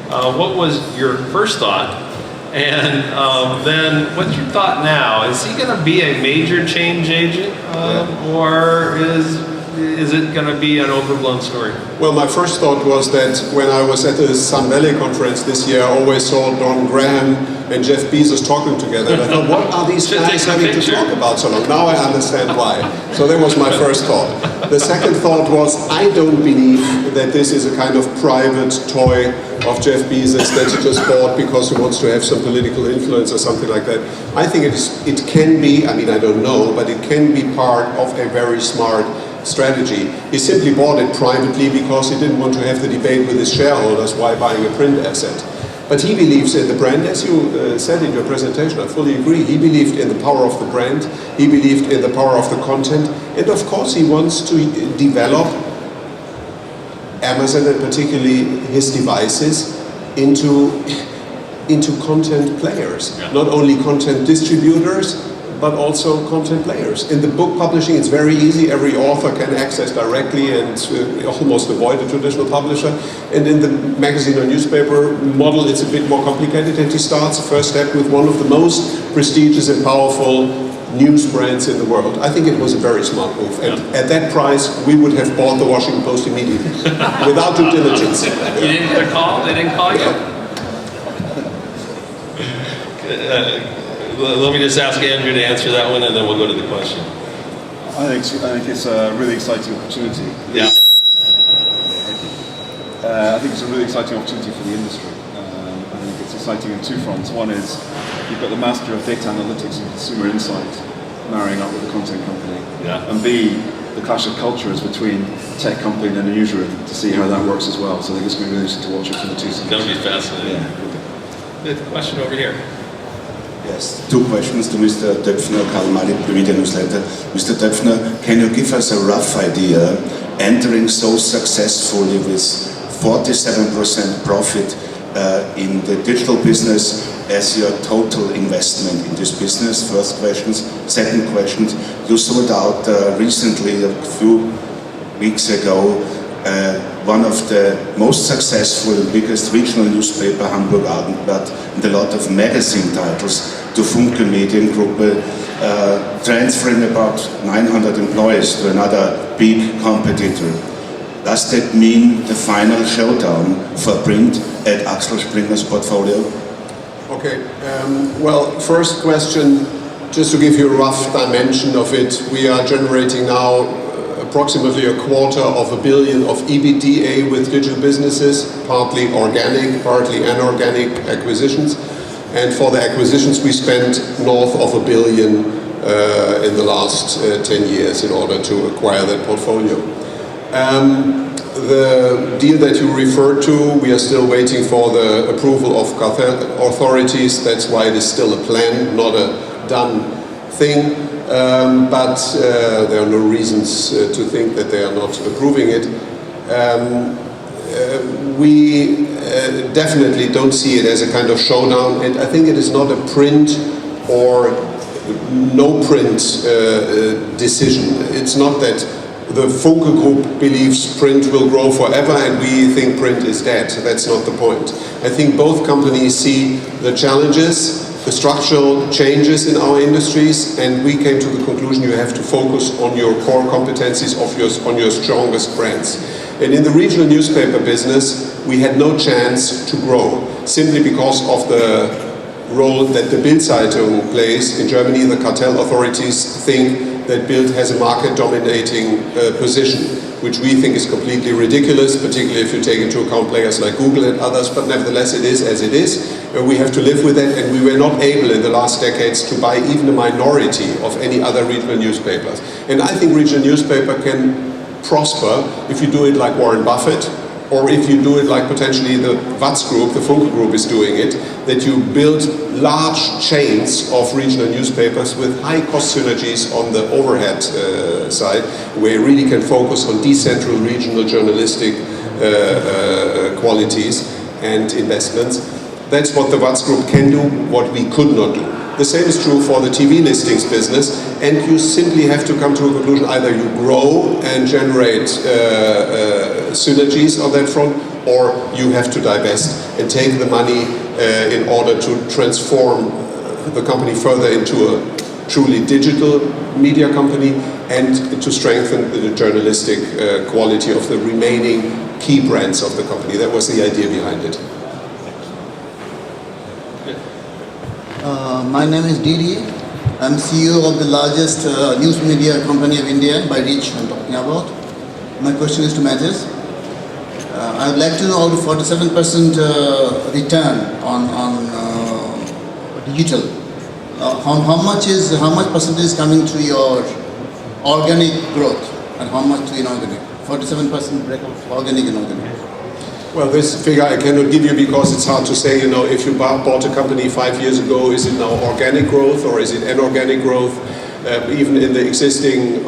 What was your first thought? And then what's your thought now? Is he going to be a major change agent, or is it going to be an overblown story? Well, my first thought was that when I was at the Sun Valley conference this year, I always saw Don Graham and Jeff Bezos talking together. And I thought, what are these guys having to talk about so long? Now I understand why. So that was my first thought. The second thought was, I don't believe that this is a kind of private toy of Jeff Bezos that he just bought because he wants to have some political influence or something like that. I think it can be, I mean, I don't know, but it can be part of a very smart strategy. He simply bought it privately because he didn't want to have the debate with his shareholders why buying a print asset. But he believes in the brand, as you said in your presentation. I fully agree. He believed in the power of the brand. He believed in the power of the content. And of course he wants to develop Amazon and particularly his devices into content players. Yeah. Not only content distributors, but also content players. In the book publishing, it's very easy. Every author can access directly and almost avoid a traditional publisher. And in the magazine or newspaper model, it's a bit more complicated. And he starts the first step with one of the most prestigious and powerful news brands in the world. I think it was a very smart move. And at that price, we would have bought the Washington Post immediately, without due diligence. You didn't get a call? They didn't call you? Let me just ask Andrew to answer that one, and then we'll go to the question. I think it's a really exciting opportunity. Yeah. I think it's a really exciting opportunity for the industry. I think it's exciting on two fronts. One is you've got the master of data analytics and consumer insight marrying up with the content company. Yeah. And B, the clash of cultures between a tech company and a newsroom to see how that works as well. So I think it's going to be really interesting to watch it from the two sides. It's going to be fascinating. Yeah. The question over here. Yes, two questions to Mr. Döpfner, Karl Malik, the media newsletter. Mr. Döpfner, can you give us a rough idea, entering so successfully with 47% profit in the digital business as your total investment in this business? First question. Second question, you sold out recently, a few weeks ago, one of the most successful, biggest regional newspaper, Hamburg Abendblatt, and a lot of magazine titles to Funke Mediengruppe, transferring about 900 employees to another big competitor. Does that mean the final showdown for print at Axel Springer's portfolio? Okay, Well, first question, just to give you a rough dimension of it, we are generating now approximately $250 million of EBITDA with digital businesses, partly organic, partly inorganic acquisitions. And for the acquisitions, we spent north of $1 billion in the last 10 years in order to acquire that portfolio. The deal that you referred to, we are still waiting for the approval of cartel authorities. That's why it is still a plan, not a done thing. But there are no reasons to think that they are not approving it. We definitely don't see it as a kind of showdown, and I think it is not a print or no print decision. It's not that the Funke Group believes print will grow forever and we think print is dead. That's not the point. I think both companies see the challenges, the structural changes in our industries, and we came to the conclusion you have to focus on your core competencies, on your strongest brands. And in the regional newspaper business, we had no chance to grow, simply because of the role that the Bild-Zeitung plays. In Germany, the cartel authorities think that Bild has a market-dominating position, which we think is completely ridiculous, particularly if you take into account players like Google and others, but nevertheless it is as it is. We have to live with it, and we were not able in the last decades to buy even a minority of any other regional newspapers. And I think regional newspaper can prosper if you do it like Warren Buffett, or if you do it like potentially the WATS Group, the Funke Group is doing it, that you build large chains of regional newspapers with high cost synergies on the overhead side, where you really can focus on decentral regional journalistic qualities and investments. That's what the WATS Group can do, what we could not do. The same is true for the TV listings business, and you simply have to come to a conclusion: either you grow and generate synergies on that front, or you have to divest and take the money in order to transform the company further into a truly digital media company and to strengthen the journalistic quality of the remaining key brands of the company. That was the idea behind it. My name is Didi. I'm CEO of the largest news media company of India, by reach I'm talking about. My question is to Mathias. I would like to know how the 47% return on digital. How much percentage is coming to your organic growth and how much to inorganic? 47% breakup of organic and inorganic. Well, this figure I cannot give you because it's hard to say, if you bought a company 5 years ago, is it now organic growth or is it inorganic growth? Even in the existing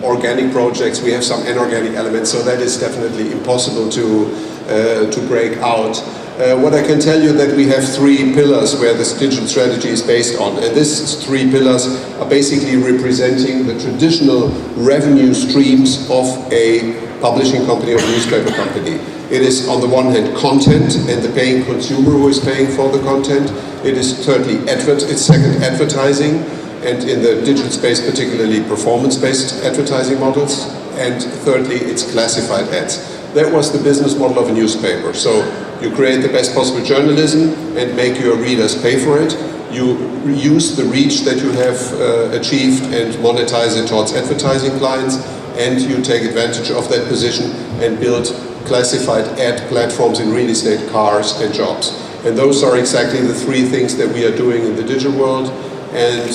organic projects, we have some inorganic elements, so that is definitely impossible to break out. What I can tell you that we have 3 pillars where this digital strategy is based on, and these 3 pillars are basically representing the traditional revenue streams of a publishing company or newspaper company. It is on the one hand content and the paying consumer who is paying for the content. It is thirdly second advertising, and in the digital space particularly performance-based advertising models, and thirdly it's classified ads. That was the business model of a newspaper. So you create the best possible journalism and make your readers pay for it. You use the reach that you have achieved and monetize it towards advertising clients, and you take advantage of that position and build classified ad platforms in real estate, cars and jobs. And those are exactly the 3 things that we are doing in the digital world, and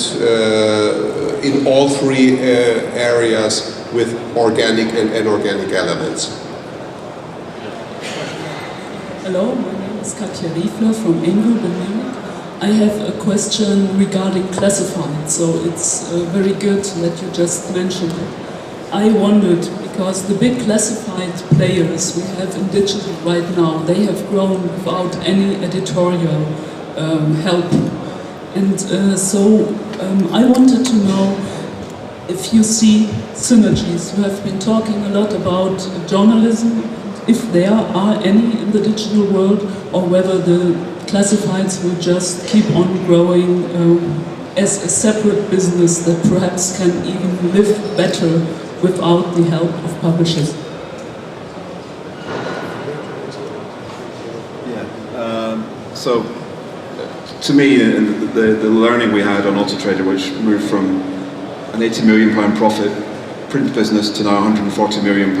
in all 3 areas with organic and inorganic elements. Hello, my name is Katja Riefler from Engel, Berlin. I have a question regarding classified, so it's very good that you just mentioned it. I wondered, because the big classified players we have in digital right now, they have grown without any editorial help. And I wanted to know if you see synergies. You have been talking a lot about journalism, if there are any in the digital world, or whether the classifieds will just keep on growing as a separate business that perhaps can even live better without the help of publishers. So to me, the learning we had on Auto Trader, which moved from an £80 million profit print business to now £140 million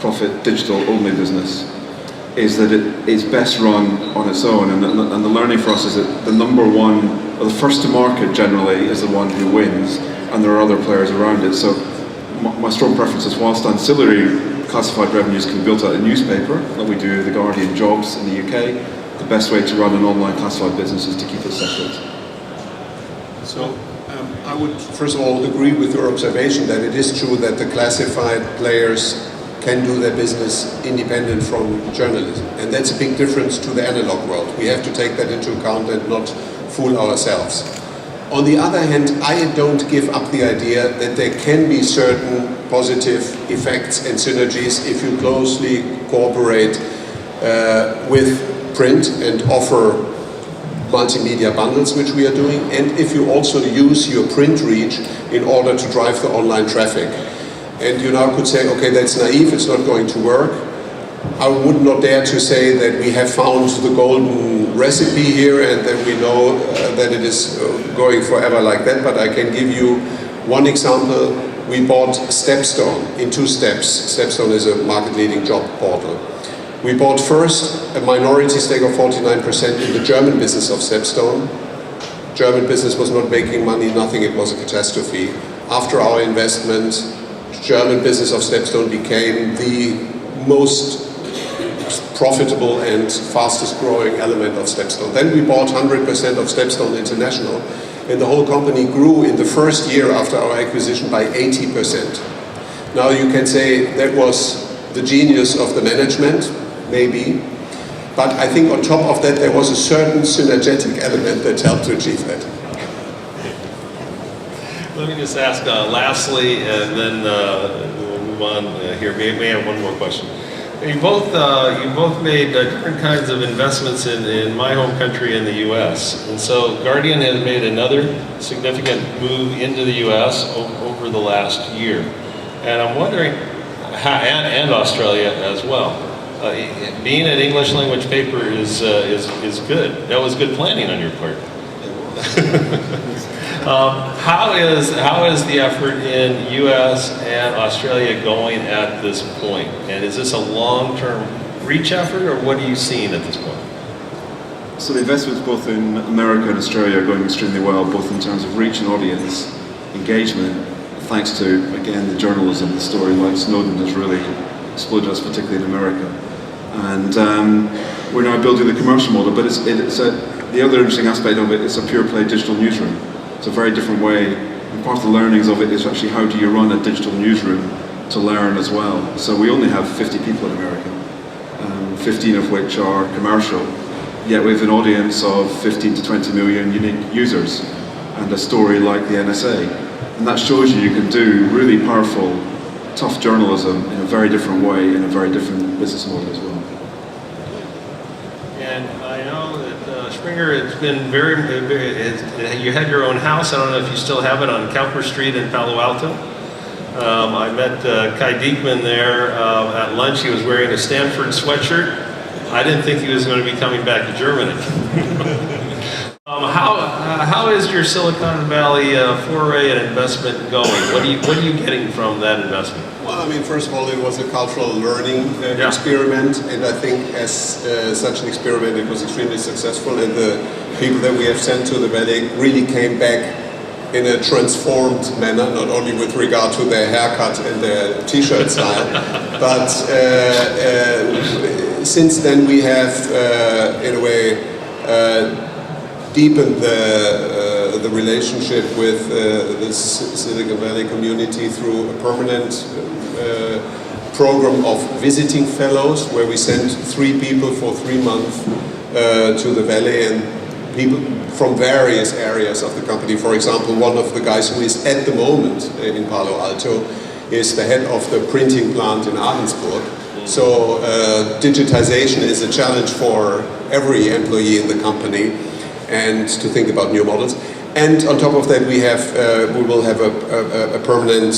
profit digital only business, is that it is best run on its own, and the learning for us is that the number one, or the first to market generally, is the one who wins, and there are other players around it. So my strong preference is, whilst ancillary classified revenues can be built out in newspaper, like we do The Guardian Jobs in the UK, the best way to run an online classified business is to keep it separate. So I would first of all agree with your observation that it is true that the classified players can do their business independent from journalism, and that's a big difference to the analog world. We have to take that into account and not fool ourselves. On the other hand, I don't give up the idea that there can be certain positive effects and synergies if you closely cooperate with print and offer multimedia bundles, which we are doing, and if you also use your print reach in order to drive the online traffic. And you now could say, okay, that's naive, it's not going to work. I would not dare to say that we have found the golden recipe here and that we know that it is going forever like that, but I can give you one example. We bought Stepstone in 2 steps. Stepstone is a market-leading job portal. We bought first a minority stake of 49% in the German business of Stepstone. German business was not making money, nothing, it was a catastrophe. After our investment, German business of Stepstone became the most profitable and fastest growing element of Stepstone. Then we bought 100% of Stepstone International, and the whole company grew in the first year after our acquisition by 80%. Now you can say that was the genius of the management, maybe, but I think on top of that there was a certain synergetic element that helped to achieve that. Let me just ask lastly, and then we'll move on here. We may have one more question. You both made different kinds of investments in my home country in the U.S. And so Guardian has made another significant move into the U.S. over the last year. And I'm wondering, and Australia as well. Being an English language paper is good. That was good planning on your part. How is the effort in U.S. and Australia going at this point? And is this a long-term reach effort, or what are you seeing at this point? So the investments both in America and Australia are going extremely well, both in terms of reach and audience engagement, thanks to, again, the journalism. The story like Snowden has really exploded us, particularly in America. And we're now building the commercial model, but the other interesting aspect of it is a pure play digital newsroom. It's a very different way, and part of the learnings of it is actually how do you run a digital newsroom to learn as well. So we only have 50 people in America, 15 of which are commercial, yet we have an audience of 15 to 20 million unique users, and a story like the NSA. And that shows you can do really powerful, tough journalism in a very different way, in a very different business model as well. And I know that Springer, it's been you had your own house. I don't know if you still have it on Cowper Street in Palo Alto. I met Kai Diekman there at lunch. He was wearing a Stanford sweatshirt. I didn't think he was going to be coming back to Germany. How is your Silicon Valley foray and investment going? What are you getting from that investment? Well, I mean, first of all, it was a cultural learning experiment, and I think as such an experiment, it was extremely successful, and the people that we have sent to the Valley really came back in a transformed manner, not only with regard to their haircut and their t-shirt style, but since then we have, in a way, deepened the relationship with the Silicon Valley community through a permanent program of visiting fellows, where we sent 3 people for 3 months to the Valley, and people from various areas of the company. For example, one of the guys who is at the moment in Palo Alto is the head of the printing plant in Ahrensburg. So digitization is a challenge for every employee in the company, and to think about new models. And on top of that, we will have a permanent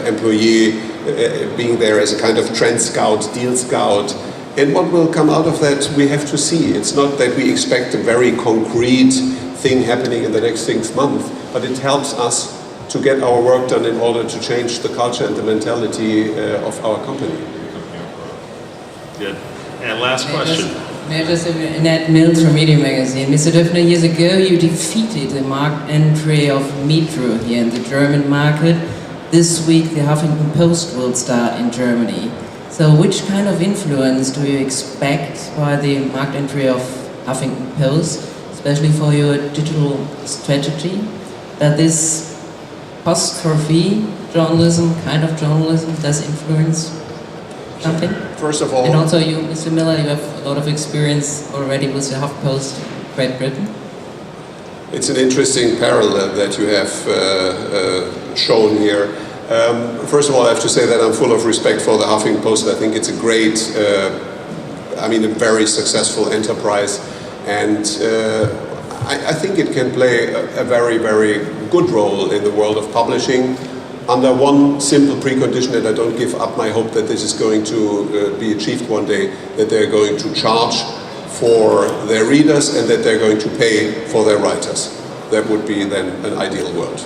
employee being there as a kind of trend scout, deal scout. And what will come out of that, we have to see. It's not that we expect a very concrete thing happening in the next 6 months, but it helps us to get our work done in order to change the culture and the mentality of our company. Good. And last question. May I just Annette Mills from Media Magazine. Mr. Döpfner, years ago you defeated the market entry of Metro here in the German market. This week the Huffington Post will start in Germany. So which kind of influence do you expect by the market entry of Huffington Post, especially for your digital strategy, that this apostrophe journalism, kind of journalism, does influence something? First of all, and also you, Mr. Miller, you have a lot of experience already with the HuffPost Great Britain. it's an interesting parallel that you have shown here. First of all, I have to say that I'm full of respect for the Huffington Post. I think it's a great, a very successful enterprise, and I think it can play a very, very good role in the world of publishing, under one simple precondition, and I don't give up my hope that this is going to be achieved one day, that they're going to charge for their readers and that they're going to pay for their writers. That would be then an ideal world.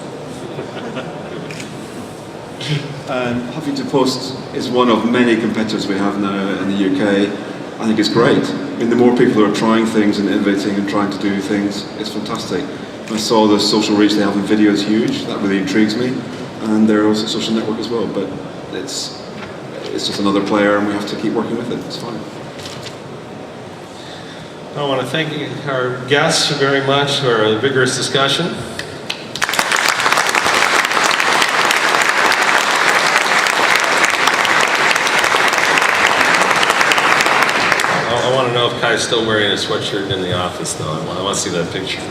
Huffington Post is one of many competitors we have now in the UK. I think it's great. I mean, the more people who are trying things and innovating and trying to do things, it's fantastic. I saw the social reach they have in video is huge. That really intrigues me. And they're also a social network as well. But it's just another player, and we have to keep working with it. It's fine. I want to thank our guests very much for a vigorous discussion. I want to know if Kai's still wearing a sweatshirt in the office, though. I want to see that picture.